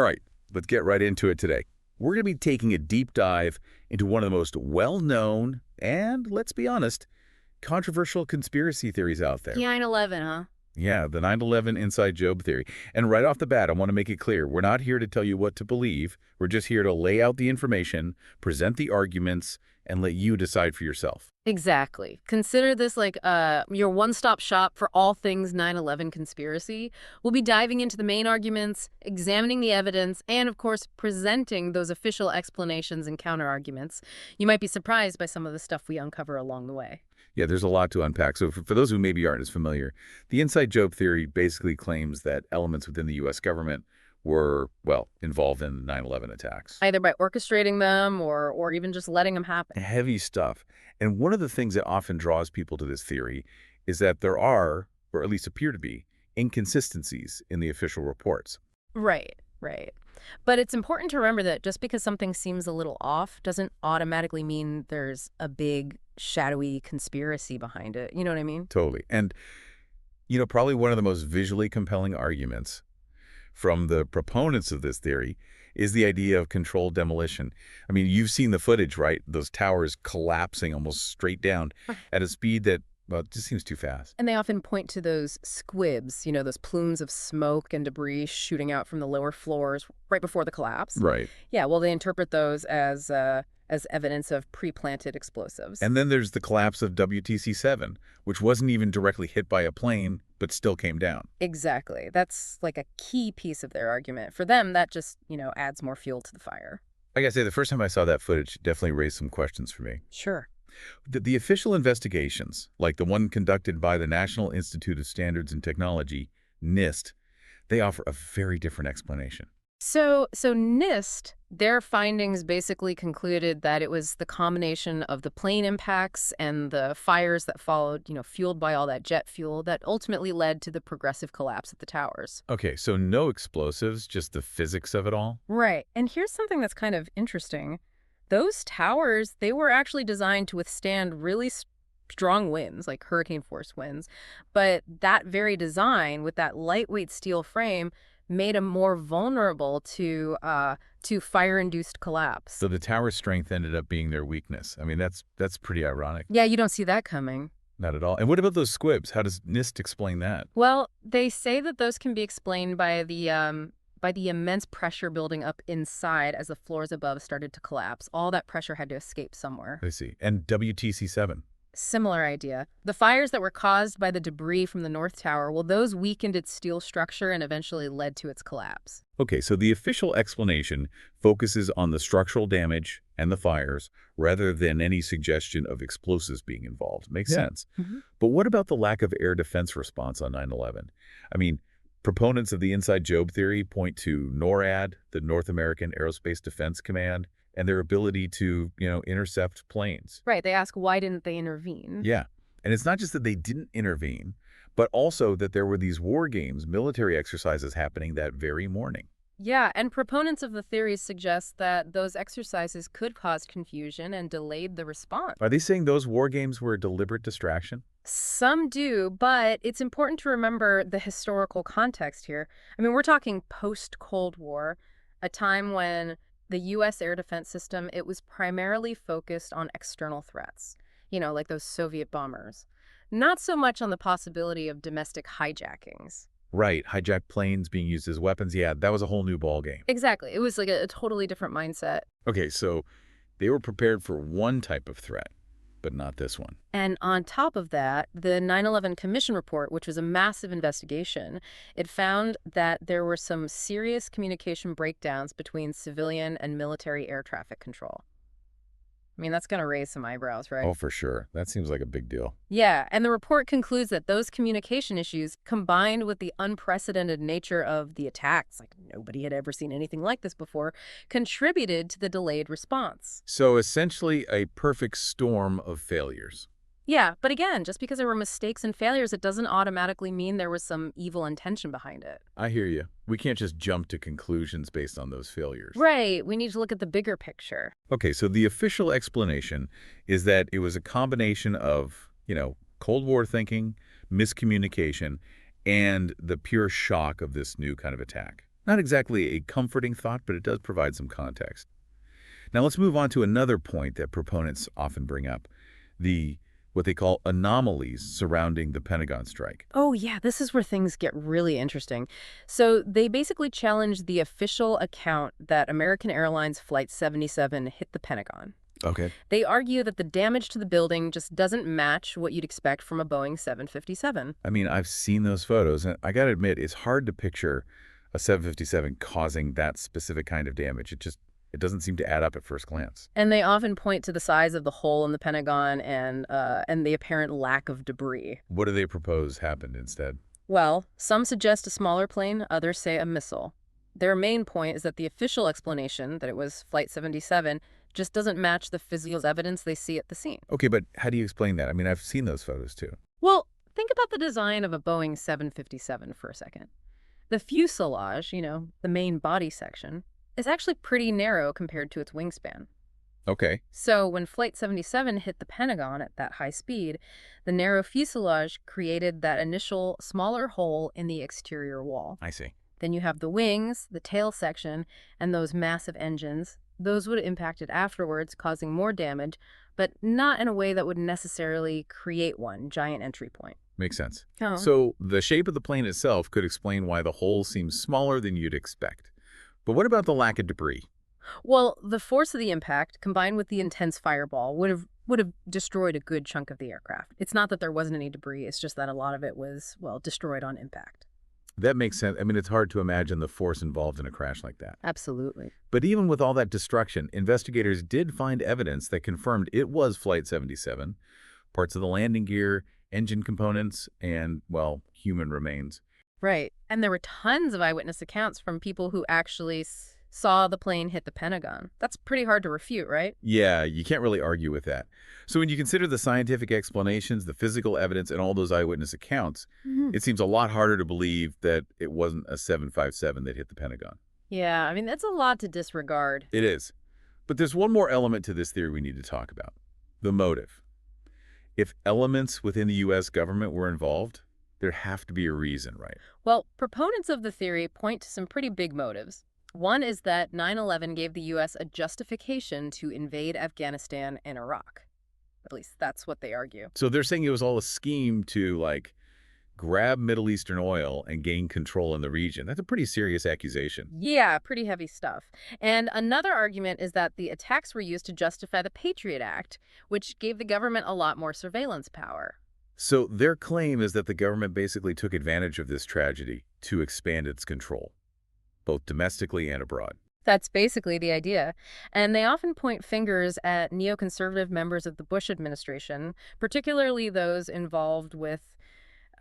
All right, let's get right into it today. We're going to be taking a deep dive into one of the most well-known and, let's be honest, controversial conspiracy theories out there. The 9/11, huh? Yeah, the 9/11 inside job theory. And right off the bat, I want to make it clear, we're not here to tell you what to believe. We're just here to lay out the information, present the arguments, and let you decide for yourself. Exactly. Consider this like your one-stop shop for all things 9/11 conspiracy. We'll be diving into the main arguments, examining the evidence, and of course, presenting those official explanations and counter-arguments. You might be surprised by some of the stuff we uncover along the way. Yeah, there's a lot to unpack. So for those who maybe aren't as familiar, the inside job theory basically claims that elements within the U.S. government were, well, involved in 9/11 attacks. Either by orchestrating them or even just letting them happen. Heavy stuff. And one of the things that often draws people to this theory is that there are, or at least appear to be, inconsistencies in the official reports. Right, right. But it's important to remember that just because something seems a little off doesn't automatically mean there's a big, shadowy conspiracy behind it. You know what I mean? Totally. And, probably one of the most visually compelling arguments from the proponents of this theory is the idea of controlled demolition. I mean, you've seen the footage, right? Those towers collapsing almost straight down at a speed that, well, it just seems too fast. And they often point to those squibs, those plumes of smoke and debris shooting out from the lower floors right before the collapse. Right. Yeah, well, they interpret those as evidence of pre-planted explosives. And then there's the collapse of WTC-7, which wasn't even directly hit by a plane, but still came down. Exactly. That's like a key piece of their argument. For them, that just, adds more fuel to the fire. I gotta say, the first time I saw that footage, it definitely raised some questions for me. Sure. The official investigations, like the one conducted by the National Institute of Standards and Technology, NIST, they offer a very different explanation. So NIST, their findings basically concluded that it was the combination of the plane impacts and the fires that followed, fueled by all that jet fuel that ultimately led to the progressive collapse of the towers. Okay, so no explosives, just the physics of it all? Right. And here's something that's kind of interesting. Those towers, they were actually designed to withstand really strong winds, like hurricane-force winds. But that very design, with that lightweight steel frame, made them more vulnerable to fire-induced collapse. So the tower's strength ended up being their weakness. I mean, that's pretty ironic. Yeah, you don't see that coming. Not at all. And what about those squibs? How does NIST explain that? Well, they say that those can be explained by the immense pressure building up inside as the floors above started to collapse. All that pressure had to escape somewhere. I see. And WTC-7? Similar idea. The fires that were caused by the debris from the North Tower, well, those weakened its steel structure and eventually led to its collapse. Okay, so the official explanation focuses on the structural damage and the fires rather than any suggestion of explosives being involved. Makes sense. But what about the lack of air defense response on 9/11? I mean, proponents of the inside job theory point to NORAD, the North American Aerospace Defense Command, and their ability to, intercept planes. Right. They ask, why didn't they intervene? Yeah. And it's not just that they didn't intervene, but also that there were these war games, military exercises happening that very morning. Yeah, and proponents of the theories suggest that those exercises could cause confusion and delayed the response. Are they saying those war games were a deliberate distraction? Some do, but it's important to remember the historical context here. I mean, we're talking post-Cold War, a time when the U.S. air defense system, it was primarily focused on external threats, like those Soviet bombers. Not so much on the possibility of domestic hijackings. Right, hijacked planes being used as weapons. Yeah, that was a whole new ballgame. Exactly. It was like a totally different mindset. Okay, so they were prepared for one type of threat, but not this one. And on top of that, the 9/11 Commission report, which was a massive investigation, it found that there were some serious communication breakdowns between civilian and military air traffic control. I mean, that's going to raise some eyebrows, right? Oh, for sure. That seems like a big deal. Yeah, and the report concludes that those communication issues, combined with the unprecedented nature of the attacks, like nobody had ever seen anything like this before, contributed to the delayed response. So essentially a perfect storm of failures. Yeah, but again, just because there were mistakes and failures, it doesn't automatically mean there was some evil intention behind it. I hear you. We can't just jump to conclusions based on those failures. Right. We need to look at the bigger picture. Okay, so the official explanation is that it was a combination of, Cold War thinking, miscommunication, and the pure shock of this new kind of attack. Not exactly a comforting thought, but it does provide some context. Now let's move on to another point that proponents often bring up, the what they call anomalies surrounding the Pentagon strike. Oh, yeah, this is where things get really interesting. So they basically challenged the official account that American Airlines Flight 77 hit the Pentagon. Okay. They argue that the damage to the building just doesn't match what you'd expect from a Boeing 757. I mean, I've seen those photos, and I got to admit, it's hard to picture a 757 causing that specific kind of damage. It doesn't seem to add up at first glance. And they often point to the size of the hole in the Pentagon and the apparent lack of debris. What do they propose happened instead? Well, some suggest a smaller plane, others say a missile. Their main point is that the official explanation, that it was Flight 77, just doesn't match the physical evidence they see at the scene. Okay, but how do you explain that? I mean, I've seen those photos too. Well, think about the design of a Boeing 757 for a second. The fuselage, the main body section, is actually pretty narrow compared to its wingspan. Okay, So when Flight 77 hit the Pentagon at that high speed, the narrow fuselage created that initial smaller hole in the exterior wall. I see. Then you have the wings, the tail section, and those massive engines. Those would have impacted afterwards, causing more damage, but not in a way that would necessarily create one giant entry point. Makes sense. Oh. So the shape of the plane itself could explain why the hole seems smaller than you'd expect. But what about the lack of debris? Well, the force of the impact, combined with the intense fireball, would have destroyed a good chunk of the aircraft. It's not that there wasn't any debris, it's just that a lot of it was, well, destroyed on impact. That makes sense. I mean, it's hard to imagine the force involved in a crash like that. Absolutely. But even with all that destruction, investigators did find evidence that confirmed it was Flight 77, parts of the landing gear, engine components, and, well, human remains. Right. And there were tons of eyewitness accounts from people who actually saw the plane hit the Pentagon. That's pretty hard to refute, right? Yeah, you can't really argue with that. So when you consider the scientific explanations, the physical evidence, and all those eyewitness accounts, it seems a lot harder to believe that it wasn't a 757 that hit the Pentagon. Yeah, I mean, that's a lot to disregard. It is. But there's one more element to this theory we need to talk about, the motive. If elements within the U.S. government were involved, there'd have to be a reason, right? Well, proponents of the theory point to some pretty big motives. One is that 9/11 gave the U.S. a justification to invade Afghanistan and Iraq. At least that's what they argue. So they're saying it was all a scheme to, like, grab Middle Eastern oil and gain control in the region. That's a pretty serious accusation. Yeah, pretty heavy stuff. And another argument is that the attacks were used to justify the Patriot Act, which gave the government a lot more surveillance power. So their claim is that the government basically took advantage of this tragedy to expand its control, both domestically and abroad. That's basically the idea. And they often point fingers at neoconservative members of the Bush administration, particularly those involved with,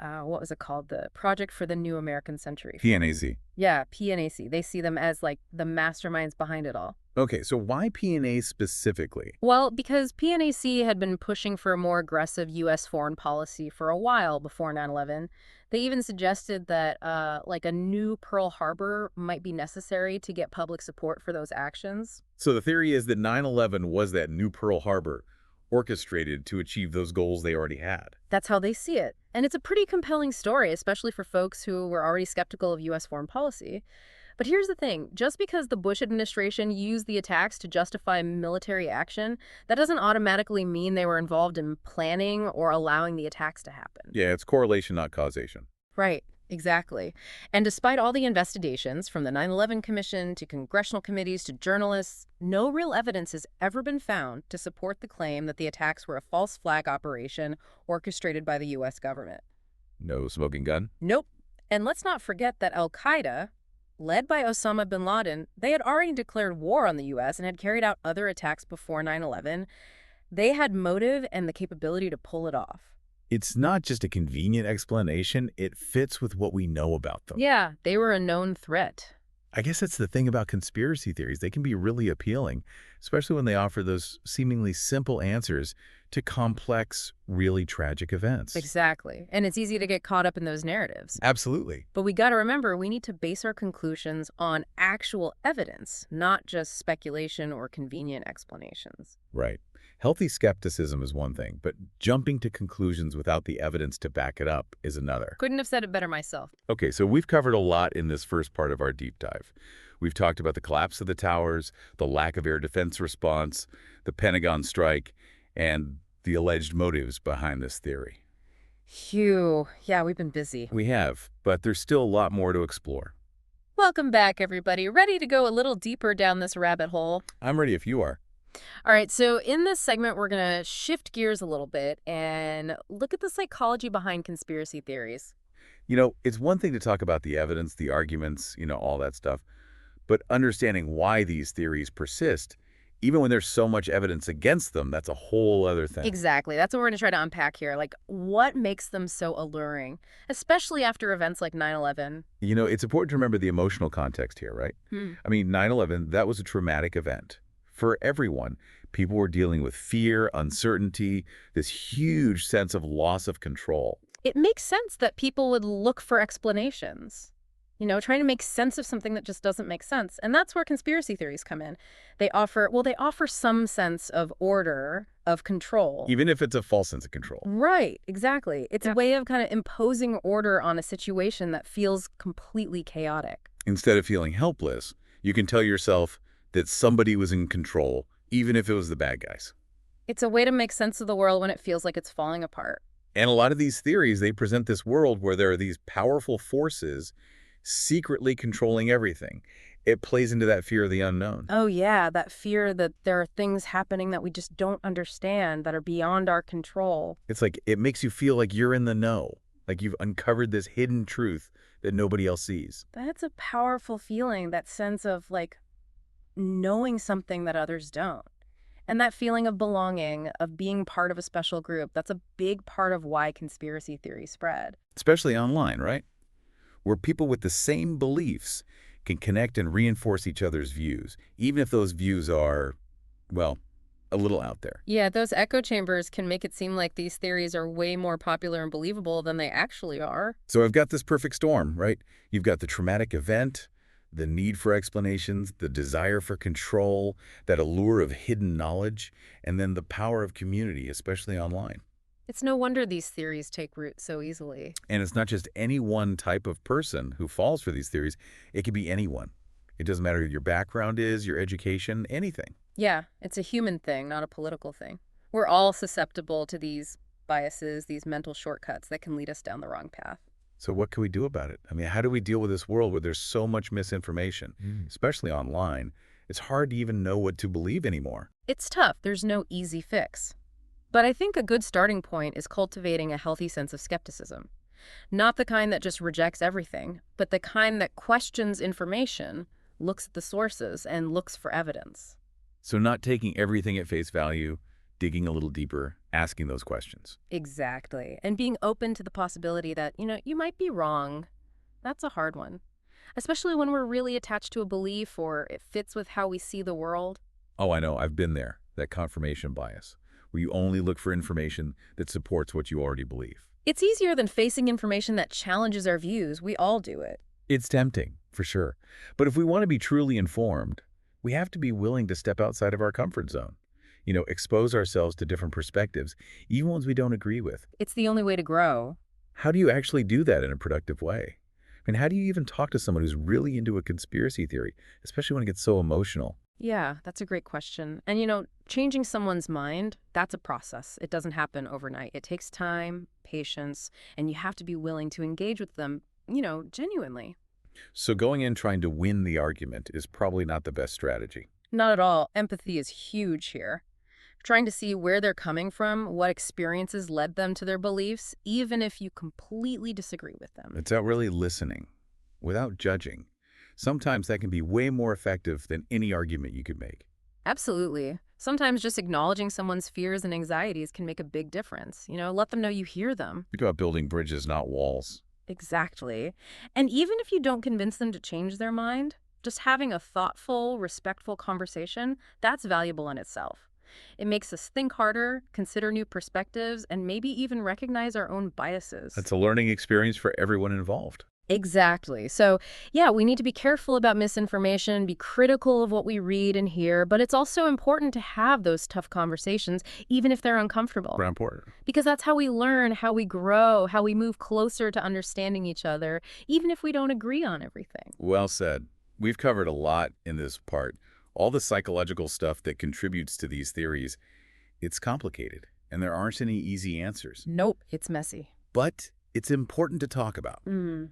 what was it called? The Project for the New American Century. PNAZ. Yeah, PNAC. They see them as like the masterminds behind it all. Okay, so why PNA specifically? Well, because PNAC had been pushing for a more aggressive U.S. foreign policy for a while before 9/11. They even suggested that like a new Pearl Harbor might be necessary to get public support for those actions. So the theory is that 9/11 was that new Pearl Harbor orchestrated to achieve those goals they already had. That's how they see it. And it's a pretty compelling story, especially for folks who were already skeptical of U.S. foreign policy. But here's the thing. Just because the Bush administration used the attacks to justify military action, that doesn't automatically mean they were involved in planning or allowing the attacks to happen. Yeah, it's correlation, not causation. Right. Exactly. And despite all the investigations, from the 9/11 Commission to congressional committees to journalists, no real evidence has ever been found to support the claim that the attacks were a false flag operation orchestrated by the U.S. government. No smoking gun? Nope. And let's not forget that al-Qaeda, led by Osama bin Laden, they had already declared war on the U.S. and had carried out other attacks before 9/11. They had motive and the capability to pull it off. It's not just a convenient explanation, it fits with what we know about them. Yeah, they were a known threat. I guess that's the thing about conspiracy theories. They can be really appealing, especially when they offer those seemingly simple answers to complex, really tragic events. Exactly. And it's easy to get caught up in those narratives. Absolutely. But we got to remember, we need to base our conclusions on actual evidence, not just speculation or convenient explanations. Right. Healthy skepticism is one thing, but jumping to conclusions without the evidence to back it up is another. Couldn't have said it better myself. Okay, so we've covered a lot in this first part of our deep dive. We've talked about the collapse of the towers, the lack of air defense response, the Pentagon strike, and the alleged motives behind this theory. Phew. Yeah, we've been busy. We have, but there's still a lot more to explore. Welcome back, everybody. Ready to go a little deeper down this rabbit hole? I'm ready if you are. All right, so in this segment, we're going to shift gears a little bit and look at the psychology behind conspiracy theories. It's one thing to talk about the evidence, the arguments, all that stuff, but understanding why these theories persist, even when there's so much evidence against them, that's a whole other thing. Exactly. That's what we're going to try to unpack here. Like, what makes them so alluring, especially after events like 9/11? It's important to remember the emotional context here, right? I mean, 9/11, that was a traumatic event. For everyone, people were dealing with fear, uncertainty, this huge sense of loss of control. It makes sense that people would look for explanations. Trying to make sense of something that just doesn't make sense. And that's where conspiracy theories come in. They offer some sense of order, of control. Even if it's a false sense of control. Right, exactly. It's a way of kind of imposing order on a situation that feels completely chaotic. Instead of feeling helpless, you can tell yourself that somebody was in control, even if it was the bad guys. It's a way to make sense of the world when it feels like it's falling apart. And a lot of these theories, they present this world where there are these powerful forces secretly controlling everything. It plays into that fear of the unknown. Oh, yeah, that fear that there are things happening that we just don't understand, that are beyond our control. It's like it makes you feel like you're in the know, like you've uncovered this hidden truth that nobody else sees. That's a powerful feeling, that sense of, like, knowing something that others don't. And that feeling of belonging, of being part of a special group, that's a big part of why conspiracy theories spread. Especially online, right? Where people with the same beliefs can connect and reinforce each other's views, even if those views are, well, a little out there. Yeah, those echo chambers can make it seem like these theories are way more popular and believable than they actually are. So I've got this perfect storm, right? You've got the traumatic event, the need for explanations, the desire for control, that allure of hidden knowledge, and then the power of community, especially online. It's no wonder these theories take root so easily. And it's not just any one type of person who falls for these theories. It could be anyone. It doesn't matter what your background is, your education, anything. Yeah, it's a human thing, not a political thing. We're all susceptible to these biases, these mental shortcuts that can lead us down the wrong path. So what can we do about it? I mean, how do we deal with this world where there's so much misinformation, especially online? It's hard to even know what to believe anymore. It's tough. There's no easy fix. But I think a good starting point is cultivating a healthy sense of skepticism. Not the kind that just rejects everything, but the kind that questions information, looks at the sources, and looks for evidence. So not taking everything at face value, digging a little deeper, asking those questions. Exactly. And being open to the possibility that, you might be wrong. That's a hard one. Especially when we're really attached to a belief or it fits with how we see the world. Oh, I know. I've been there. That confirmation bias, where you only look for information that supports what you already believe. It's easier than facing information that challenges our views. We all do it. It's tempting, for sure. But if we want to be truly informed, we have to be willing to step outside of our comfort zone. Expose ourselves to different perspectives, even ones we don't agree with. It's the only way to grow. How do you actually do that in a productive way? I mean, how do you even talk to someone who's really into a conspiracy theory, especially when it gets so emotional? Yeah, that's a great question. And changing someone's mind, that's a process. It doesn't happen overnight. It takes time, patience, and you have to be willing to engage with them, genuinely. So going in trying to win the argument is probably not the best strategy. Not at all. Empathy is huge here. Trying to see where they're coming from, what experiences led them to their beliefs, even if you completely disagree with them. It's about really listening without judging. Sometimes that can be way more effective than any argument you could make. Absolutely. Sometimes just acknowledging someone's fears and anxieties can make a big difference. Let them know you hear them. Think about building bridges, not walls. Exactly. And even if you don't convince them to change their mind, just having a thoughtful, respectful conversation, that's valuable in itself. It makes us think harder, consider new perspectives, and maybe even recognize our own biases. That's a learning experience for everyone involved. Exactly. So, yeah, we need to be careful about misinformation, be critical of what we read and hear, but it's also important to have those tough conversations, even if they're uncomfortable. Very important. Because that's how we learn, how we grow, how we move closer to understanding each other, even if we don't agree on everything. Well said. We've covered a lot in this part. All the psychological stuff that contributes to these theories, it's complicated, and there aren't any easy answers. Nope, it's messy. But it's important to talk about. Mm.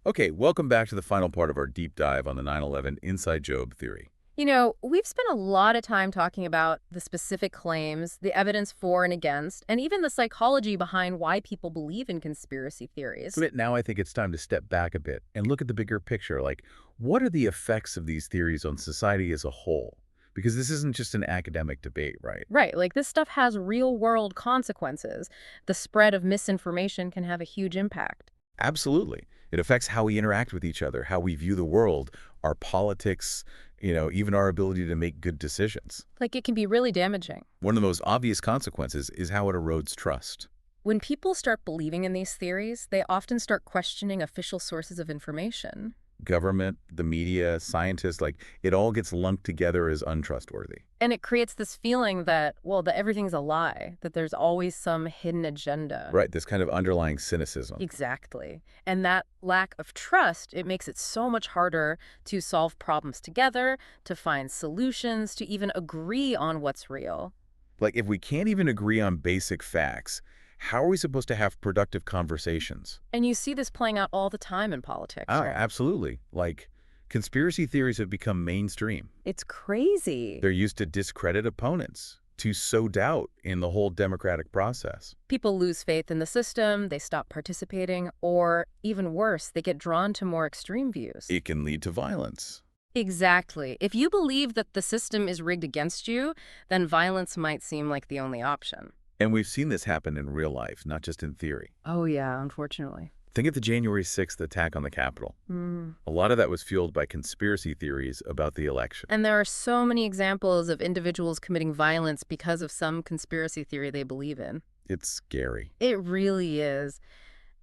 Okay, welcome back to the final part of our deep dive on the 9/11 Inside Job theory. You know, we've spent a lot of time talking about the specific claims, the evidence for and against, and even the psychology behind why people believe in conspiracy theories. But now I think it's time to step back a bit and look at the bigger picture. Like, what are the effects of these theories on society as a whole? Because this isn't just an academic debate, right? Right, like this stuff has real-world consequences. The spread of misinformation can have a huge impact. Absolutely. It affects how we interact with each other, how we view the world, our politics, even our ability to make good decisions. Like it can be really damaging. One of the most obvious consequences is how it erodes trust. When people start believing in these theories, they often start questioning official sources of information. Government, the media, scientists, like, it all gets lumped together as untrustworthy. And it creates this feeling that, well, that everything's a lie, that there's always some hidden agenda. Right, this kind of underlying cynicism. Exactly. And that lack of trust, it makes it so much harder to solve problems together, to find solutions, to even agree on what's real. Like, if we can't even agree on basic facts, how are we supposed to have productive conversations? And you see this playing out all the time in politics. Ah, absolutely. Like, conspiracy theories have become mainstream. It's crazy. They're used to discredit opponents, to sow doubt in the whole democratic process. People lose faith in the system, they stop participating, or even worse, they get drawn to more extreme views. It can lead to violence. Exactly. If you believe that the system is rigged against you, then violence might seem like the only option. And we've seen this happen in real life, not just in theory. Oh, yeah, unfortunately. Think of the January 6th attack on the Capitol. A lot of that was fueled by conspiracy theories about the election. And there are so many examples of individuals committing violence because of some conspiracy theory they believe in. It's scary. It really is.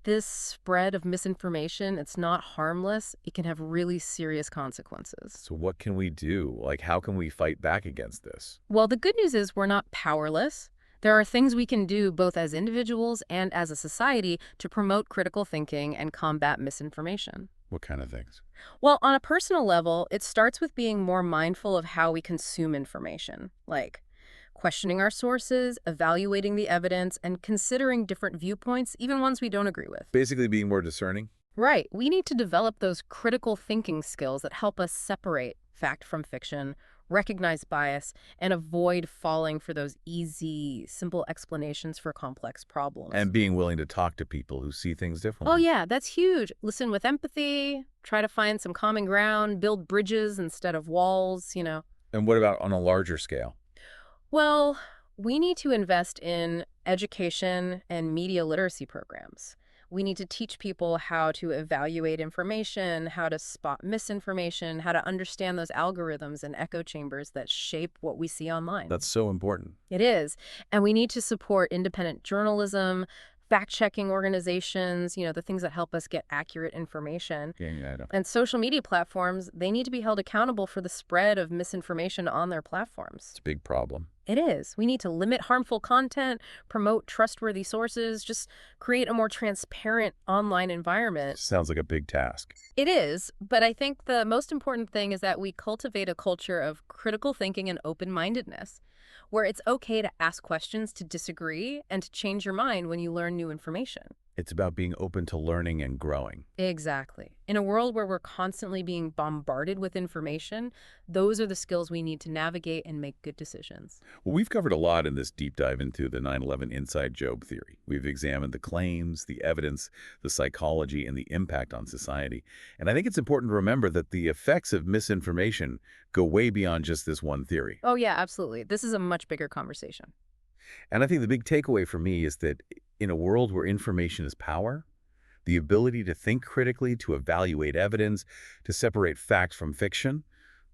This spread of misinformation, it's not harmless. It can have really serious consequences. So what can we do? Like, how can we fight back against this? Well, the good news is we're not powerless. There are things we can do both as individuals and as a society to promote critical thinking and combat misinformation. What kind of things? Well, on a personal level, it starts with being more mindful of how we consume information, like questioning our sources, evaluating the evidence, and considering different viewpoints, even ones we don't agree with. Basically being more discerning? Right. We need to develop those critical thinking skills that help us separate fact from fiction, recognize bias, and avoid falling for those easy, simple explanations for complex problems. And being willing to talk to people who see things differently. Oh, yeah, that's huge. Listen with empathy, try to find some common ground, build bridges instead of walls. And what about on a larger scale? Well, we need to invest in education and media literacy programs. We need to teach people how to evaluate information, how to spot misinformation, how to understand those algorithms and echo chambers that shape what we see online. That's so important. It is. And we need to support independent journalism, fact-checking organizations, the things that help us get accurate information. Yeah, I know. And social media platforms, they need to be held accountable for the spread of misinformation on their platforms. It's a big problem. It is. We need to limit harmful content, promote trustworthy sources, just create a more transparent online environment. Sounds like a big task. It is, but I think the most important thing is that we cultivate a culture of critical thinking and open-mindedness, where it's okay to ask questions, to disagree, and to change your mind when you learn new information. It's about being open to learning and growing. Exactly. In a world where we're constantly being bombarded with information, those are the skills we need to navigate and make good decisions. Well, we've covered a lot in this deep dive into the 9/11 inside job theory. We've examined the claims, the evidence, the psychology, and the impact on society. And I think it's important to remember that the effects of misinformation go way beyond just this one theory. Oh, yeah, absolutely. This is a much bigger conversation. And I think the big takeaway for me is that in a world where information is power, the ability to think critically, to evaluate evidence, to separate fact from fiction,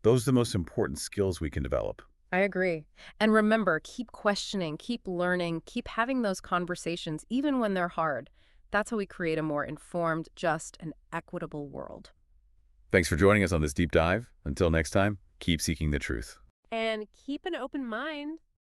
those are the most important skills we can develop. I agree. And remember, keep questioning, keep learning, keep having those conversations, even when they're hard. That's how we create a more informed, just, and equitable world. Thanks for joining us on this deep dive. Until next time, keep seeking the truth. And keep an open mind.